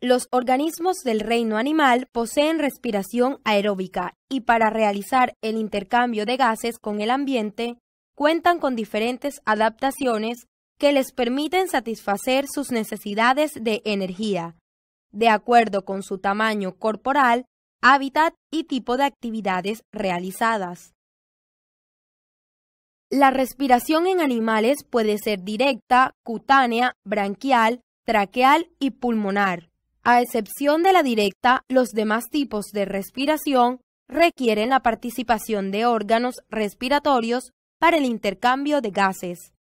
Los organismos del reino animal poseen respiración aeróbica y para realizar el intercambio de gases con el ambiente, cuentan con diferentes adaptaciones que les permiten satisfacer sus necesidades de energía, de acuerdo con su tamaño corporal, hábitat y tipo de actividades realizadas. La respiración en animales puede ser directa, cutánea, branquial, traqueal y pulmonar. A excepción de la directa, los demás tipos de respiración requieren la participación de órganos respiratorios para el intercambio de gases.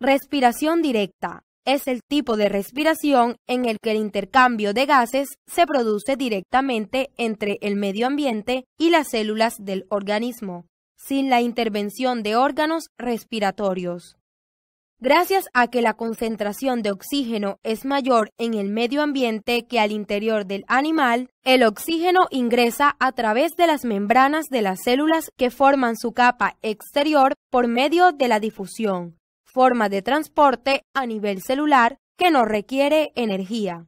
Respiración directa es el tipo de respiración en el que el intercambio de gases se produce directamente entre el medio ambiente y las células del organismo, sin la intervención de órganos respiratorios. Gracias a que la concentración de oxígeno es mayor en el medio ambiente que al interior del animal, el oxígeno ingresa a través de las membranas de las células que forman su capa exterior por medio de la difusión, forma de transporte a nivel celular que no requiere energía.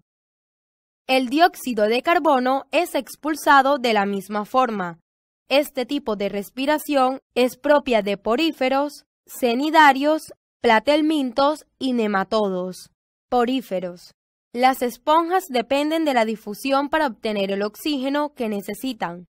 El dióxido de carbono es expulsado de la misma forma. Este tipo de respiración es propia de poríferos, cnidarios, platelmintos y nematodos. Poríferos. Las esponjas dependen de la difusión para obtener el oxígeno que necesitan.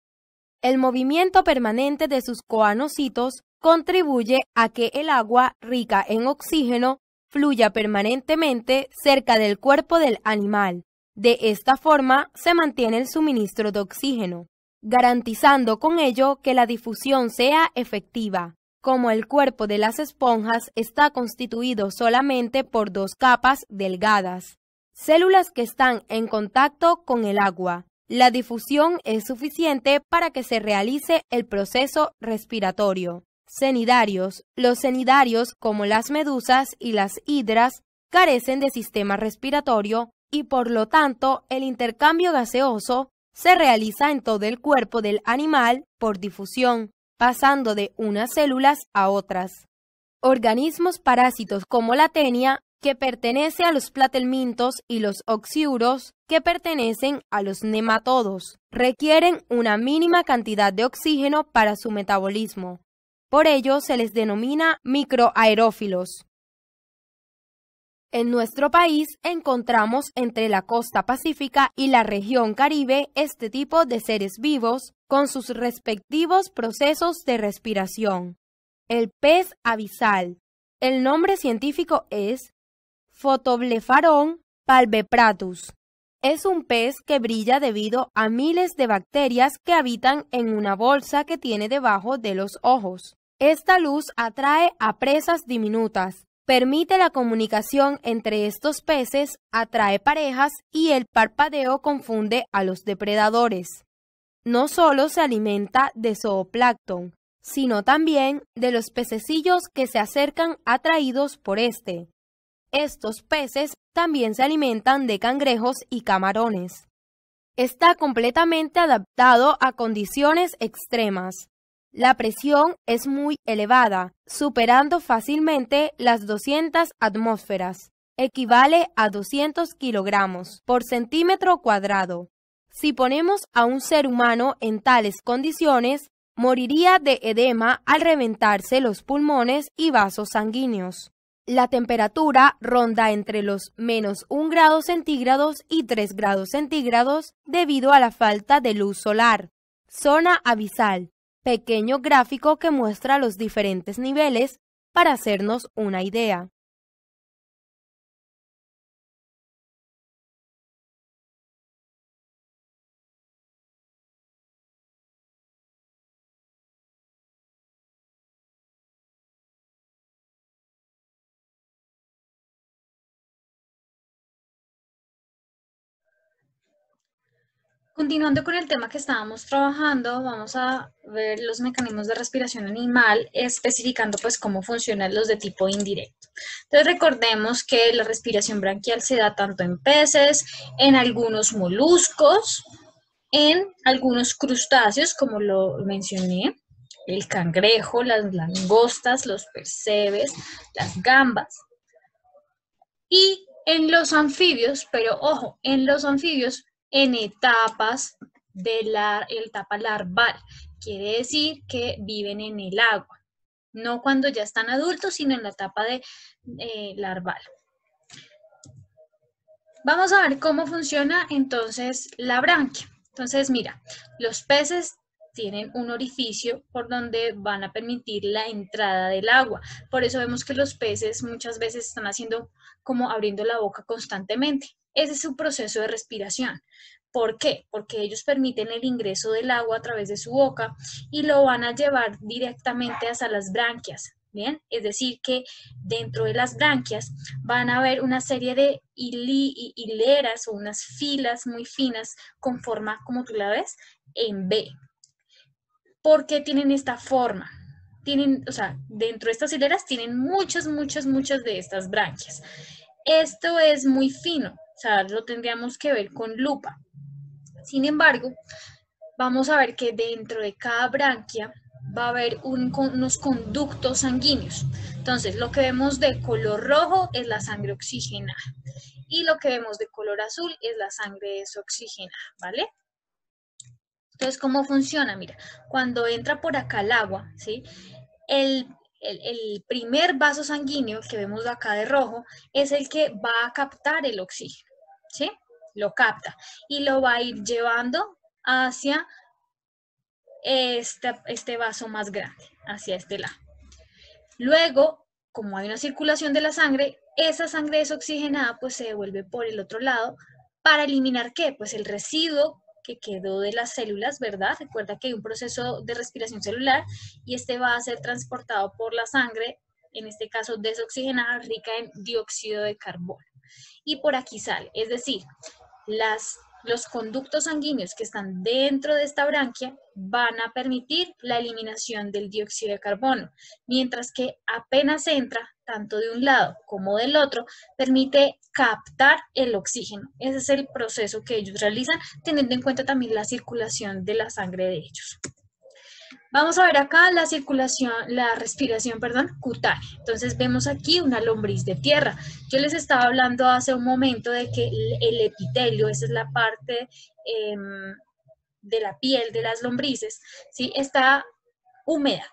El movimiento permanente de sus coanocitos contribuye a que el agua rica en oxígeno fluya permanentemente cerca del cuerpo del animal. De esta forma se mantiene el suministro de oxígeno, garantizando con ello que la difusión sea efectiva. Como el cuerpo de las esponjas está constituido solamente por dos capas delgadas, células que están en contacto con el agua, la difusión es suficiente para que se realice el proceso respiratorio. Cnidarios. Los cnidarios, como las medusas y las hidras, carecen de sistema respiratorio y por lo tanto el intercambio gaseoso se realiza en todo el cuerpo del animal por difusión, pasando de unas células a otras. Organismos parásitos como la tenia, que pertenece a los platelmintos, y los oxiuros, que pertenecen a los nematodos, requieren una mínima cantidad de oxígeno para su metabolismo. Por ello se les denomina microaerófilos. En nuestro país encontramos entre la costa pacífica y la región Caribe este tipo de seres vivos con sus respectivos procesos de respiración. El pez abisal. El nombre científico es Photoblepharon palbepratus. Es un pez que brilla debido a miles de bacterias que habitan en una bolsa que tiene debajo de los ojos. Esta luz atrae a presas diminutas, permite la comunicación entre estos peces, atrae parejas y el parpadeo confunde a los depredadores. No solo se alimenta de zooplancton, sino también de los pececillos que se acercan atraídos por este. Estos peces también se alimentan de cangrejos y camarones. Está completamente adaptado a condiciones extremas. La presión es muy elevada, superando fácilmente las 200 atmósferas. Equivale a 200 kilogramos por centímetro cuadrado. Si ponemos a un ser humano en tales condiciones, moriría de edema al reventarse los pulmones y vasos sanguíneos. La temperatura ronda entre los -1 grado centígrados y 3 grados centígrados debido a la falta de luz solar. Zona abisal. Pequeño gráfico que muestra los diferentes niveles para hacernos una idea. Continuando con el tema que estábamos trabajando, vamos a ver los mecanismos de respiración animal, especificando pues cómo funcionan los de tipo indirecto. Entonces recordemos que la respiración branquial se da tanto en peces, en algunos moluscos, en algunos crustáceos, como lo mencioné, el cangrejo, las langostas, los percebes, las gambas. Y En los anfibios, pero ojo, en los anfibios en etapas de la etapa larval. Quiere decir que viven en el agua. No cuando ya están adultos, sino en la etapa de larval. Vamos a ver cómo funciona entonces la branquia. Entonces, mira, los peces tienen un orificio por donde van a permitir la entrada del agua. Por eso vemos que los peces muchas veces están haciendo como abriendo la boca constantemente. Ese es su proceso de respiración. ¿Por qué? Porque ellos permiten el ingreso del agua a través de su boca y lo van a llevar directamente hasta las branquias. ¿Bien? Es decir, que dentro de las branquias van a haber una serie de hileras o unas filas muy finas con forma, como tú la ves, en B. ¿Por qué tienen esta forma? Tienen, o sea, dentro de estas hileras tienen muchas de estas branquias. Esto es muy fino, o sea, lo tendríamos que ver con lupa. Sin embargo, vamos a ver que dentro de cada branquia va a haber unos conductos sanguíneos. Entonces, lo que vemos de color rojo es la sangre oxigenada y lo que vemos de color azul es la sangre desoxigenada, ¿vale? Entonces, ¿cómo funciona? Mira, cuando entra por acá el agua, ¿sí? El primer vaso sanguíneo que vemos acá de rojo es el que va a captar el oxígeno, ¿sí? Lo capta y lo va a ir llevando hacia este vaso más grande, hacia este lado. Luego, como hay una circulación de la sangre, esa sangre desoxigenada pues se devuelve por el otro lado para eliminar ¿qué? Pues el residuo que quedó de las células, ¿verdad? Recuerda que hay un proceso de respiración celular y este va a ser transportado por la sangre, en este caso desoxigenada, rica en dióxido de carbono. Y por aquí sale, es decir, los conductos sanguíneos que están dentro de esta branquia van a permitir la eliminación del dióxido de carbono, mientras que apenas entra, tanto de un lado como del otro, permite captar el oxígeno. Ese es el proceso que ellos realizan, teniendo en cuenta también la circulación de la sangre de ellos. Vamos a ver acá la circulación, la respiración, perdón, cutánea. Entonces vemos aquí una lombriz de tierra. Yo les estaba hablando hace un momento de que el epitelio, esa es la parte de la piel de las lombrices, ¿sí? Está húmeda.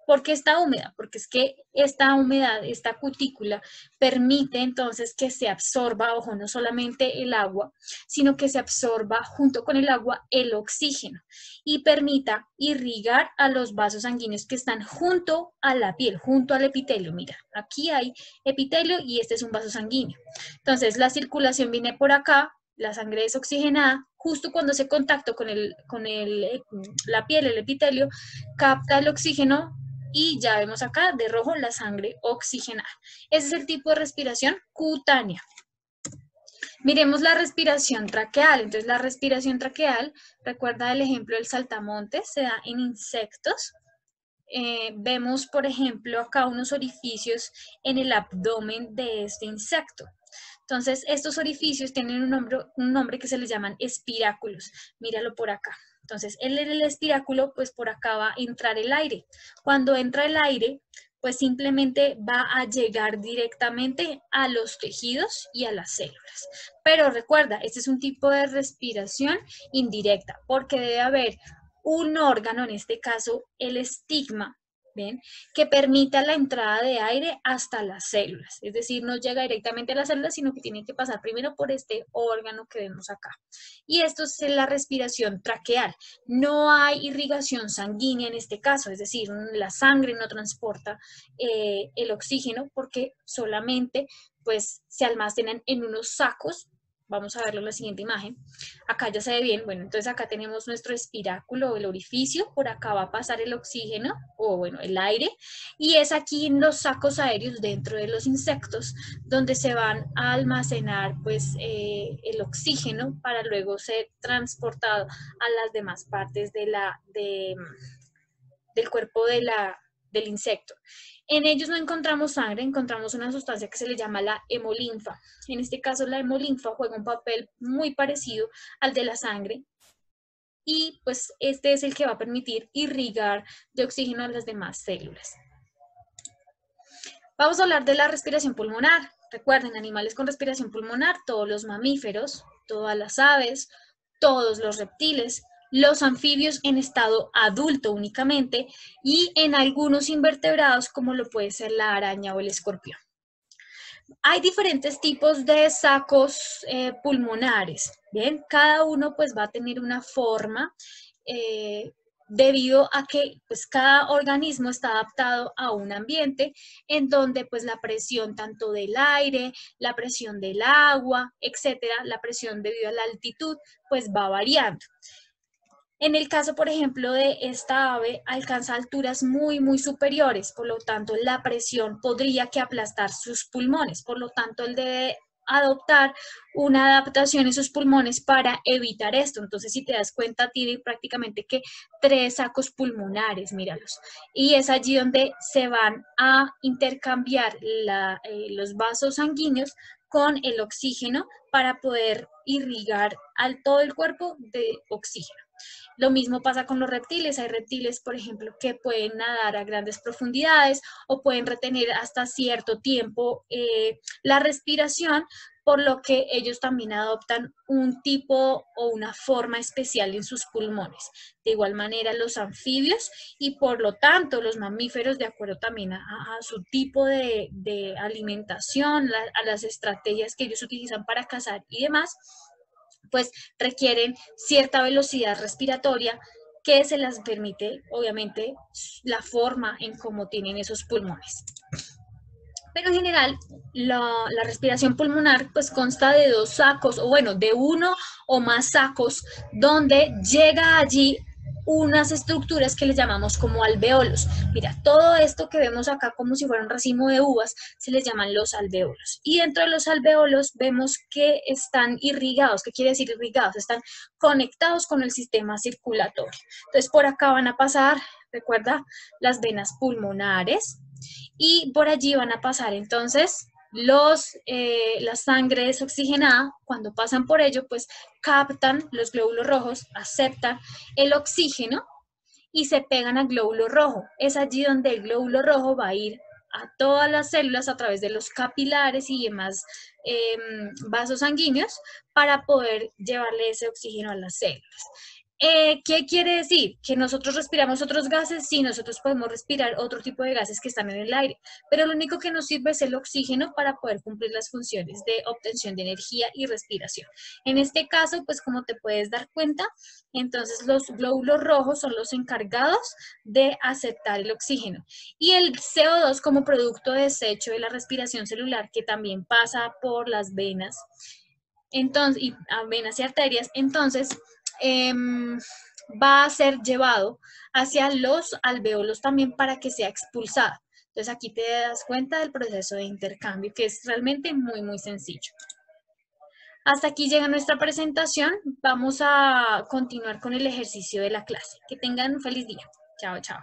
¿Por qué está húmeda? Porque es que esta humedad, esta cutícula, permite entonces que se absorba, ojo, no solamente el agua, sino que se absorba junto con el agua el oxígeno y permita irrigar a los vasos sanguíneos que están junto a la piel, junto al epitelio. Mira, aquí hay epitelio y este es un vaso sanguíneo. Entonces, la circulación viene por acá, la sangre es oxigenada, justo cuando hace contacto con la piel, el epitelio, capta el oxígeno y ya vemos acá de rojo la sangre oxigenada. Ese es el tipo de respiración cutánea. Miremos la respiración traqueal. Entonces la respiración traqueal, recuerda el ejemplo del saltamontes, se da en insectos. Vemos, por ejemplo, acá unos orificios en el abdomen de este insecto. Entonces, estos orificios tienen un nombre que se les llaman espiráculos. Míralo por acá. Entonces, en el espiráculo, pues por acá va a entrar el aire. Cuando entra el aire, pues simplemente va a llegar directamente a los tejidos y a las células. Pero recuerda, este es un tipo de respiración indirecta, porque debe haber un órgano, en este caso el estigma, ¿ven? Que permita la entrada de aire hasta las células. Es decir, no llega directamente a las células, sino que tiene que pasar primero por este órgano que vemos acá. Y esto es la respiración traqueal. No hay irrigación sanguínea en este caso, es decir, la sangre no transporta el oxígeno porque solamente pues se almacenan en unos sacos. Vamos a verlo en la siguiente imagen. Acá ya se ve bien. Bueno, entonces acá tenemos nuestro espiráculo, el orificio. Por acá va a pasar el oxígeno, o bueno, el aire. Y es aquí en los sacos aéreos dentro de los insectos donde se van a almacenar pues el oxígeno para luego ser transportado a las demás partes del cuerpo del insecto. En ellos no encontramos sangre, encontramos una sustancia que se le llama la hemolinfa. En este caso, la hemolinfa juega un papel muy parecido al de la sangre y pues este es el que va a permitir irrigar de oxígeno a las demás células. Vamos a hablar de la respiración pulmonar. Recuerden, animales con respiración pulmonar, todos los mamíferos, todas las aves, todos los reptiles, los anfibios en estado adulto únicamente y en algunos invertebrados como lo puede ser la araña o el escorpión. Hay diferentes tipos de sacos pulmonares, ¿bien? Cada uno pues va a tener una forma debido a que pues cada organismo está adaptado a un ambiente en donde pues la presión tanto del aire, la presión del agua, etcétera, la presión debido a la altitud pues va variando. En el caso, por ejemplo, de esta ave, alcanza alturas muy superiores, por lo tanto, la presión podría que aplastar sus pulmones, por lo tanto, él debe adoptar una adaptación en sus pulmones para evitar esto. Entonces, si te das cuenta, tiene prácticamente que 3 sacos pulmonares, míralos. Y es allí donde se van a intercambiar los vasos sanguíneos con el oxígeno para poder irrigar todo el cuerpo de oxígeno. Lo mismo pasa con los reptiles. Hay reptiles, por ejemplo, que pueden nadar a grandes profundidades o pueden retener hasta cierto tiempo la respiración, por lo que ellos también adoptan un tipo o una forma especial en sus pulmones. De igual manera, los anfibios y por lo tanto los mamíferos, de acuerdo también a su tipo de alimentación, a las estrategias que ellos utilizan para cazar y demás, pues requieren cierta velocidad respiratoria que se las permite, obviamente, la forma en cómo tienen esos pulmones. Pero en general, la respiración pulmonar pues consta de 2 sacos, o bueno, de 1 o más sacos, donde llega allí unas estructuras que le llamamos como alveolos. Mira, todo esto que vemos acá como si fuera un racimo de uvas, se les llaman los alveolos. Y dentro de los alveolos vemos que están irrigados. ¿Qué quiere decir irrigados? Están conectados con el sistema circulatorio. Entonces, por acá van a pasar, recuerda, las venas pulmonares, y por allí van a pasar entonces la sangre desoxigenada. Cuando pasan por ello, pues captan los glóbulos rojos, aceptan el oxígeno y se pegan al glóbulo rojo. Es allí donde el glóbulo rojo va a ir a todas las células a través de los capilares y demás vasos sanguíneos para poder llevarle ese oxígeno a las células. ¿Qué quiere decir? ¿Que nosotros respiramos otros gases? Sí, nosotros podemos respirar otro tipo de gases que están en el aire, pero lo único que nos sirve es el oxígeno para poder cumplir las funciones de obtención de energía y respiración. En este caso, pues como te puedes dar cuenta, entonces los glóbulos rojos son los encargados de aceptar el oxígeno. Y el CO2 como producto de desecho de la respiración celular, que también pasa por las venas, entonces, y venas y arterias, entonces va a ser llevado hacia los alveolos también para que sea expulsado. Entonces aquí te das cuenta del proceso de intercambio, que es realmente muy sencillo. Hasta aquí llega nuestra presentación. Vamos a continuar con el ejercicio de la clase. Que tengan un feliz día. Chao, chao.